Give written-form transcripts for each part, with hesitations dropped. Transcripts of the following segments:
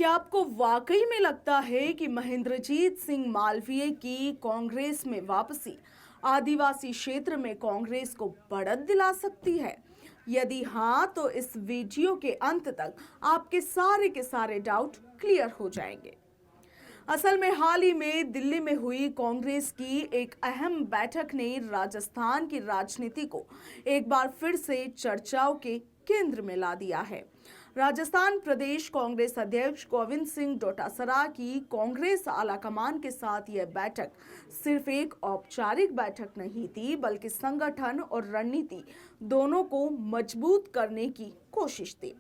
क्या आपको वाकई में लगता है कि महेंद्रजीत सिंह मालवीय की कांग्रेस में वापसी आदिवासी क्षेत्र में कांग्रेस को बढ़त दिला सकती है? यदि हाँ, तो इस वीडियो के अंत तक आपके सारे के सारे डाउट क्लियर हो जाएंगे। असल में हाल ही में दिल्ली में हुई कांग्रेस की एक अहम बैठक ने राजस्थान की राजनीति को एक बार फिर से चर्चाओं के केंद्र में ला दिया है। राजस्थान प्रदेश कांग्रेस अध्यक्ष गोविंद सिंह डोटासरा की कांग्रेस आलाकमान के साथ यह बैठक सिर्फ एक औपचारिक बैठक नहीं थी, बल्कि संगठन और रणनीति दोनों को मजबूत करने की कोशिश थी।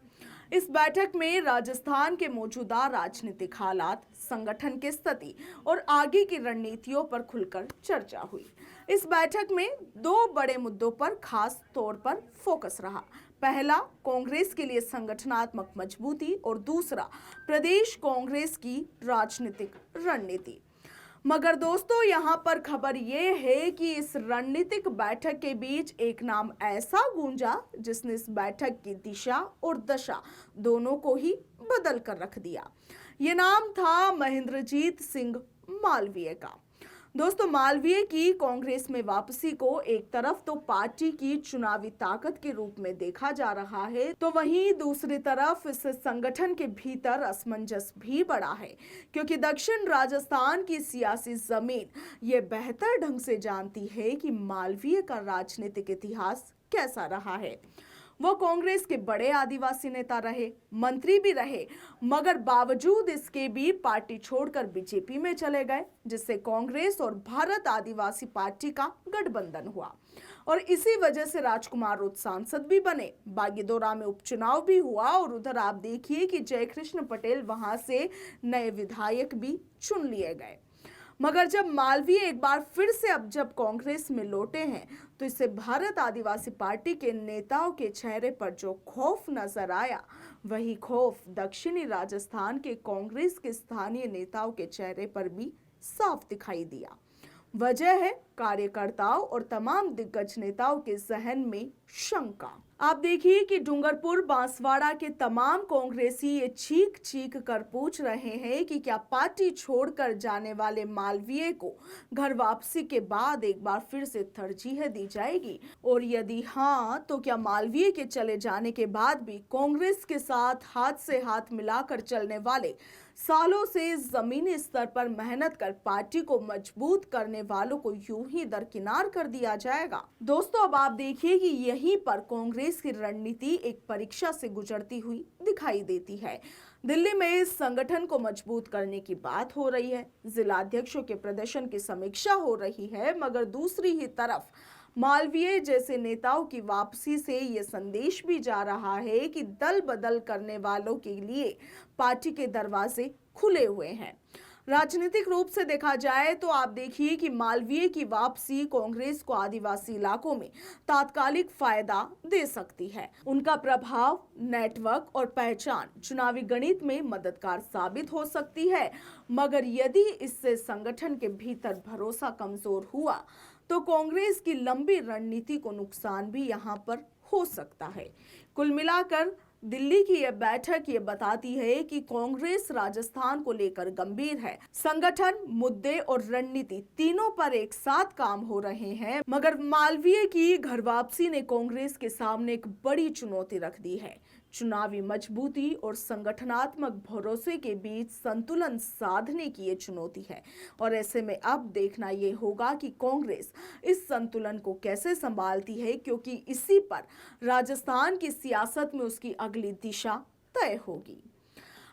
इस बैठक में राजस्थान के मौजूदा राजनीतिक हालात, संगठन की स्थिति और आगे की रणनीतियों पर खुलकर चर्चा हुई। इस बैठक में दो बड़े मुद्दों पर खास तौर पर फोकस रहा। पहला, कांग्रेस के लिए संगठनात्मक मजबूती और दूसरा, प्रदेश कांग्रेस की राजनीतिक रणनीति। मगर दोस्तों, यहां पर खबर यह है कि इस रणनीतिक बैठक के बीच एक नाम ऐसा गूंजा जिसने इस बैठक की दिशा और दशा दोनों को ही बदल कर रख दिया। ये नाम था महेंद्रजीत सिंह मालवीय का। दोस्तों, मालवीय की कांग्रेस में वापसी को एक तरफ तो पार्टी की चुनावी ताकत के रूप में देखा जा रहा है, तो वहीं दूसरी तरफ इस संगठन के भीतर असमंजस भी बढ़ा है, क्योंकि दक्षिण राजस्थान की सियासी जमीन ये बेहतर ढंग से जानती है कि मालवीय का राजनीतिक इतिहास कैसा रहा है। वो कांग्रेस के बड़े आदिवासी नेता रहे, मंत्री भी रहे, मगर बावजूद इसके भी पार्टी छोड़कर बीजेपी में चले गए, जिससे कांग्रेस और भारत आदिवासी पार्टी का गठबंधन हुआ और इसी वजह से राजकुमार रुद्र सांसद भी बने। बागीदोरा में उपचुनाव भी हुआ और उधर आप देखिए कि जयकृष्ण पटेल वहां से नए विधायक भी चुन लिए गए। मगर जब मालवीय एक बार फिर से अब जब कांग्रेस में लौटे हैं, तो इससे भारत आदिवासी पार्टी के नेताओं के चेहरे पर जो खौफ नजर आया, वही खौफ दक्षिणी राजस्थान के कांग्रेस के स्थानीय नेताओं के चेहरे पर भी साफ दिखाई दिया। वजह है कार्यकर्ताओं और तमाम दिग्गज नेताओं के जहन में शंका। आप देखिए कि डूंगरपुर बांसवाड़ा के तमाम कांग्रेसी ये चीख चीख कर पूछ रहे हैं कि क्या पार्टी छोड़कर जाने वाले मालवीय को घर वापसी के बाद एक बार फिर से तरजीह दी जाएगी, और यदि हाँ, तो क्या मालवीय के चले जाने के बाद भी कांग्रेस के साथ हाथ से हाथ मिलाकर चलने वाले, सालों से जमीनी स्तर पर मेहनत कर पार्टी को मजबूत करने वालों को यूं ही दरकिनार कर दिया जाएगा? दोस्तों, अब आप देखिए कि यहीं पर कांग्रेस की रणनीति एक परीक्षा से गुजरती हुई दिखाई देती है। दिल्ली में इस संगठन को मजबूत करने की बात हो रही है, जिलाध्यक्षों के प्रदर्शन की समीक्षा हो रही है, मगर दूसरी ही तरफ मालवीय जैसे नेताओं की वापसी से यह संदेश भी जा रहा है कि दल बदल करने वालों के लिए पार्टी के दरवाजे खुले हुए हैं। राजनीतिक रूप से देखा जाए तो आप देखिए कि मालवीय की वापसी कांग्रेस को आदिवासी इलाकों में तात्कालिक फायदा दे सकती है। उनका प्रभाव, नेटवर्क और पहचान चुनावी गणित में मददगार साबित हो सकती है, मगर यदि इससे संगठन के भीतर भरोसा कमजोर हुआ, तो कांग्रेस की लंबी रणनीति को नुकसान भी यहां पर हो सकता है। कुल मिलाकर दिल्ली की यह बैठक ये बताती है कि कांग्रेस राजस्थान को लेकर गंभीर है। संगठन, मुद्दे और रणनीति तीनों पर एक साथ काम हो रहे हैं, मगर मालवीय की घर वापसी ने कांग्रेस के सामने एक बड़ी चुनौती रख दी है। चुनावी मजबूती और संगठनात्मक भरोसे के बीच संतुलन साधने की ये चुनौती है, और ऐसे में अब देखना ये होगा कि कांग्रेस इस संतुलन को कैसे संभालती है, क्योंकि इसी पर राजस्थान की सियासत में उसकी अगली दिशा तय होगी।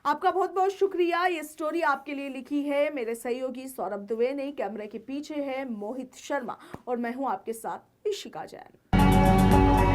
आपका बहुत बहुत शुक्रिया। ये स्टोरी आपके लिए लिखी है मेरे सहयोगी सौरभ दुबे ने। कैमरे के पीछे है मोहित शर्मा और मैं हूं आपके साथ इशिका जैन।